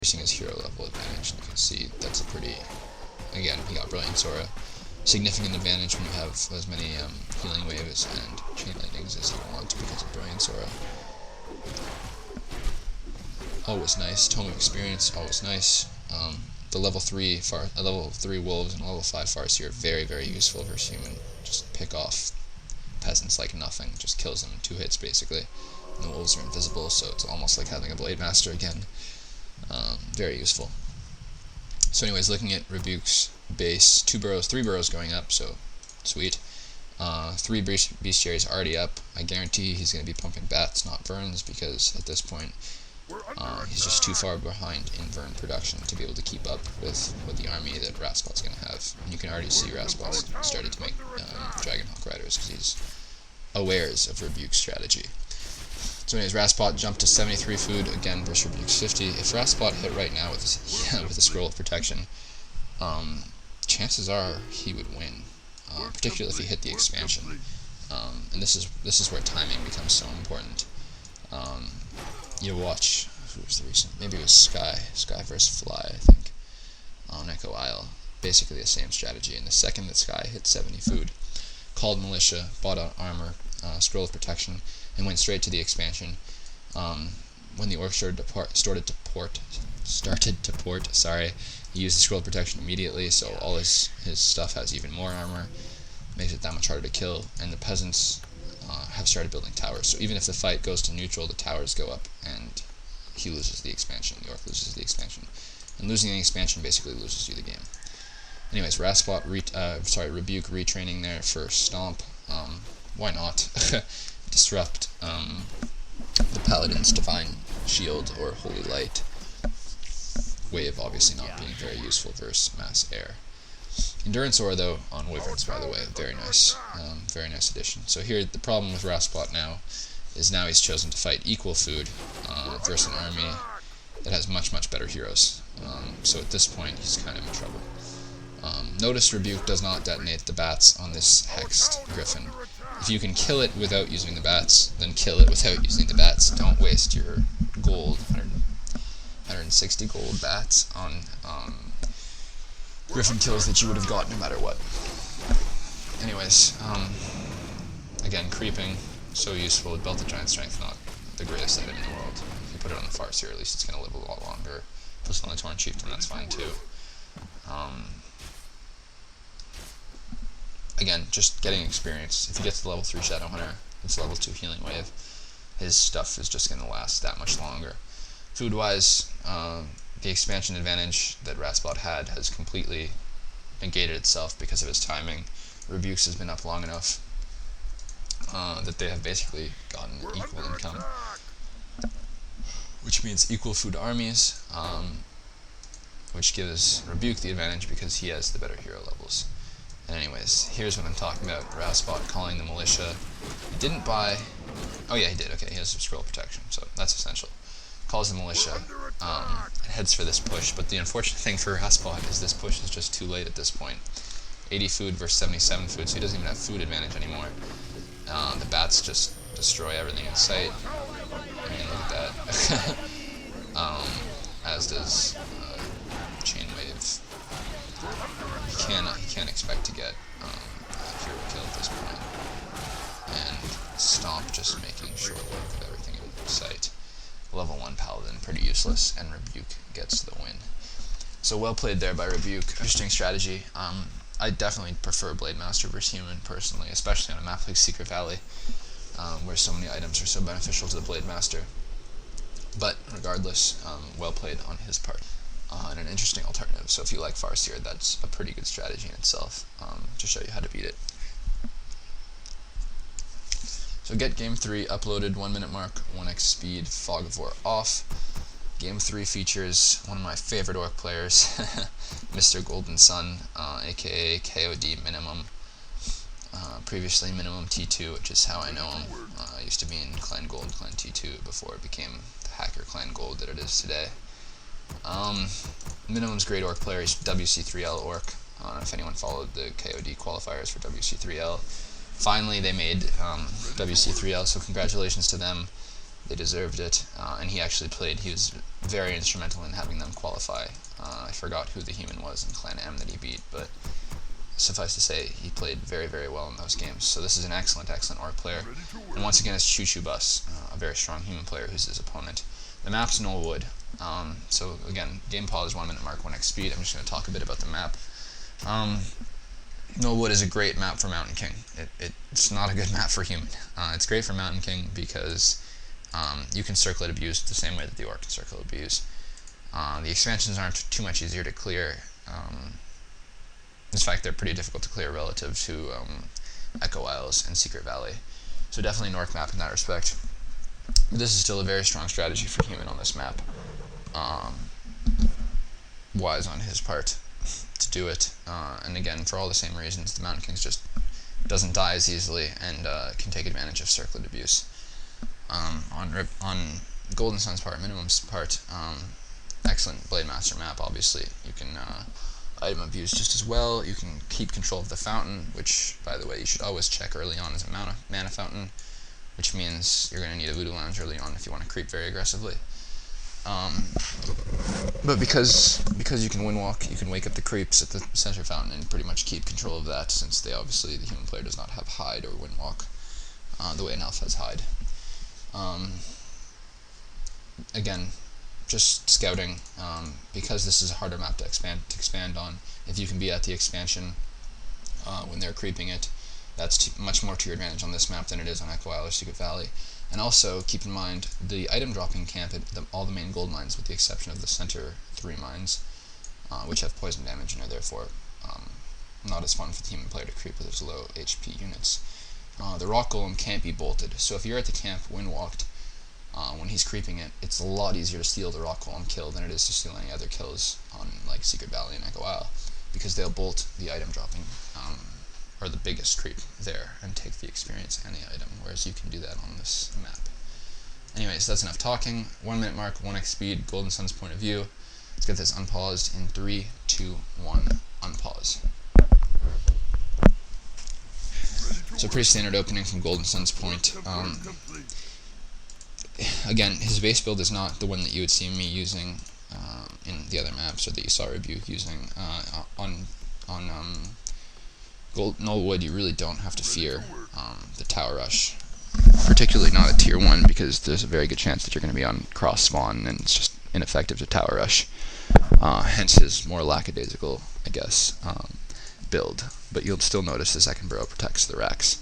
increasing his hero level advantage. You can see that's a pretty, again, he got Brilliant Sora. Significant advantage when you have as many healing waves and chain lightnings as you want because of Brilliant Sora. Always nice. Tome of Experience, always nice. The level 3 wolves and level 5 Farseer are very, very useful versus human. Just pick off peasants like nothing. Just kills them in 2 hits basically. And the wolves are invisible, so it's almost like having a Blade Master again. Very useful. So anyways, looking at Rebuke's base, 3 burrows going up, so sweet. 3 bestiaries already up. I guarantee he's going to be pumping bats, not Verns, because at this point he's just too far behind in Vern production to be able to keep up with the army that Raspot's going to have. And you can already see Raspot's started to make Dragonhawk Riders because he's aware of Rebuke's strategy. So anyways, Raspot jumped to 73 food, again versus Rebuke's 50. If Raspot hit right now with a Scroll of Protection, chances are he would win, particularly if he hit the expansion. And this is where timing becomes so important. You watch, who was the recent? Maybe it was Sky vs Fly, I think, on Echo Isle. Basically the same strategy. And the second that Sky hit 70 food, called Militia, bought out armor, Scroll of Protection, and went straight to the expansion. When the orc started to port, he used the Scroll of Protection immediately, so all his stuff has even more armor, makes it that much harder to kill, and the peasants have started building towers. So even if the fight goes to neutral, the towers go up, and he loses the expansion. The orc loses the expansion, and losing the expansion basically loses you the game. Anyways, Rebuke retraining there for St0p. Why not? Disrupt the Paladin's Divine Shield or Holy Light. Wave obviously not being very useful versus Mass Air. Endurance Aura though on Wyverns, by the way, very nice addition. So here the problem with Raspot now is he's chosen to fight equal food versus an army that has much better heroes. So at this point he's kind of in trouble. Notice Rebuke does not detonate the bats on this hexed griffin. If you can kill it without using the bats, then kill it without using the bats. Don't waste your gold, 160 gold bats on griffin kills that you would have got no matter what. Anyways, again, creeping, so useful. With Belted Giant Strength, not the greatest item in the world. If you put it on the Farseer, at least it's going to live a lot longer. Plus on the Torn Chieftain, that's fine too. Again, just getting experience. If you get to the level 3 Shadow Hunter, it's level 2 Healing Wave, his stuff is just going to last that much longer. Food-wise, the expansion advantage that Raspot had has completely negated itself because of his timing. Rebuke's has been up long enough that they have basically gotten equal income, which means equal food armies, which gives Rebuke the advantage because he has the better hero levels. And anyways, here's what I'm talking about. Raspot calling the Militia. He didn't buy... Oh yeah, he did. Okay, he has some Scroll Protection, so that's essential. Calls the Militia, heads for this push, but the unfortunate thing for Raspot is this push is just too late at this point. 80 food versus 77 food, so he doesn't even have food advantage anymore. The bats just destroy everything in sight. I mean, look at that. As does Chain Wave. He can't expect to get a hero kill at this point. And St0p just making short work of everything in sight. Level 1 Paladin, pretty useless, and Rebuke gets the win. So well played there by Rebuke. Interesting strategy. I definitely prefer Blade Master versus Human, personally, especially on a map like Secret Valley, where so many items are so beneficial to the Blade Master. But regardless, well played on his part. And an interesting alternative. So if you like Farseer, that's a pretty good strategy in itself, to show you how to beat it. So get Game 3 uploaded, 1 minute mark, 1x speed, Fog of War off. Game 3 features one of my favorite orc players, Mr. Golden Sun, aka KOD Minimum. Previously Minimum T2, which is how I know him. I used to be in Clan Gold, Clan T2, before it became the Hacker Clan Gold that it is today. Minimum's great orc player. He's WC3L orc. I don't know if anyone followed the KOD qualifiers for WC3L. Finally, they made WC3L, so congratulations to them. They deserved it, and he actually played. He was very instrumental in having them qualify. I forgot who the human was in Clan M that he beat, but suffice to say, he played very, very well in those games. So this is an excellent, excellent orc player. And once again, it's Choo Choo Bus, a very strong human player who's his opponent. The map's Knollwood. So again, game pause, 1 minute mark, 1x speed. I'm just going to talk a bit about the map. Knollwood is a great map for Mountain King. It's not a good map for human. It's great for Mountain King because you can circlet abuse the same way that the orc can circlet abuse. The expansions aren't too much easier to clear. In fact, they're pretty difficult to clear relative to Echo Isles and Secret Valley. So definitely an orc map in that respect. But this is still a very strong strategy for human on this map. Wise on his part to do it. And again, for all the same reasons, the Mountain King just doesn't die as easily and can take advantage of circlet abuse. On Golden Sun's part, Minimum's part, excellent Blade Master map, obviously. You can item abuse just as well. You can keep control of the fountain, which, by the way, you should always check early on as a mana fountain, which means you're going to need a Voodoo Lounge early on if you want to creep very aggressively. But because you can windwalk, you can wake up the creeps at the center fountain and pretty much keep control of that, since the human player does not have hide or windwalk the way an elf has hide. Again, just scouting, because this is a harder map to expand on. If you can be at the expansion when they're creeping it, that's much more to your advantage on this map than it is on Echo Isle or Secret Valley. And also, keep in mind, the item dropping camp at all the main gold mines, with the exception of the center 3 mines, which have poison damage and are therefore not as fun for the human player to creep with its low HP units. The rock golem can't be bolted, so if you're at the camp windwalked, when he's creeping it, it's a lot easier to steal the rock golem kill than it is to steal any other kills on like Secret Valley and Echo Isle, because they'll bolt the item dropping or the biggest creep there and take the experience and the item, whereas you can do that on this map. Anyways, that's enough talking. 1 minute mark, 1x speed, Golden Sun's point of view. Let's get this unpaused in 3, 2, 1, unpause. So pretty standard opening from Golden Sun's point. Again, his base build is not the one that you would see me using in the other maps, or that you saw Rebuke using. On Knollwood, you really don't have to fear the tower rush, particularly not at tier 1, because there's a very good chance that you're going to be on cross spawn and it's just ineffective to tower rush. Hence his more lackadaisical, I guess, build. But you'll still notice the second burrow protects the racks.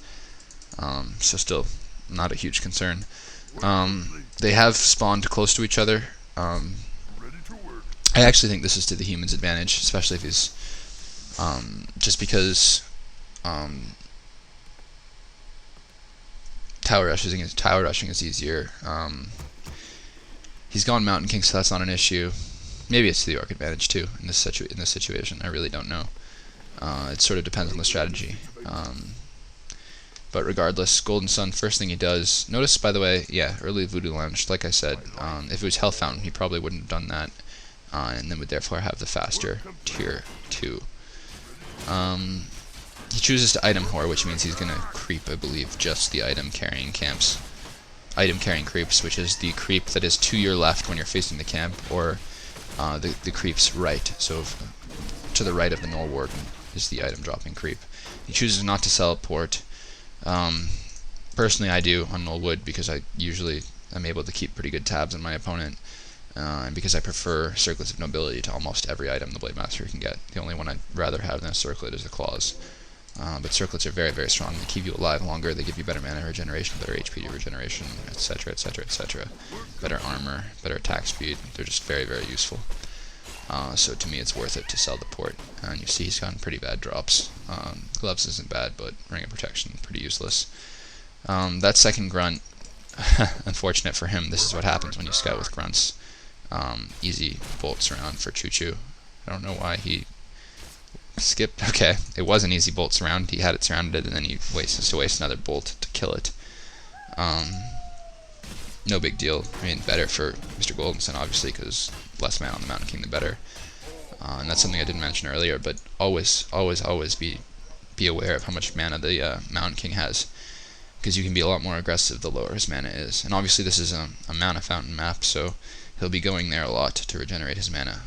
So still not a huge concern. They have spawned close to each other. I actually think this is to the human's advantage, especially if he's just because tower rushing is easier. He's gone Mountain King, so that's not an issue. Maybe it's to the orc advantage too in this situation. I really don't know. It sort of depends on the strategy. But regardless, Golden Sun, first thing he does, notice, by the way, yeah, early Voodoo Lounge, like I said, if it was Health Fountain, he probably wouldn't have done that, and then would therefore have the faster tier 2. He chooses to item whore, which means he's going to creep, I believe, just the item carrying creeps, which is the creep that is to your left when you're facing the camp, or the creep's right, so to the right of the Knoll Warden is the item dropping creep. He chooses not to teleport. Personally, I do on Knollwood, because I usually am able to keep pretty good tabs on my opponent, and because I prefer Circlets of Nobility to almost every item the Blade Master can get. The only one I'd rather have than a Circlet is the Claws. But Circlets are very, very strong. They keep you alive longer, they give you better mana regeneration, better HP regeneration, etc., etc., etc. Better armor, better attack speed. They're just very, very useful. So to me, it's worth it to sell the port. And you see he's gotten pretty bad drops. Gloves isn't bad, but Ring of Protection, pretty useless. That second grunt, unfortunate for him, this is what happens when you scout with grunts. Easy bolts around for Choo Choo. I don't know why he skipped. Okay, it was an easy bolt surround. He had it surrounded, and then he has to waste another bolt to kill it. No big deal. I mean, better for Mr. Golden Sun, obviously, because less mana on the Mountain King, the better. And that's something I didn't mention earlier, but always be aware of how much mana the Mountain King has. because you can be a lot more aggressive the lower his mana is. And obviously this is a mana fountain map, so he'll be going there a lot to regenerate his mana.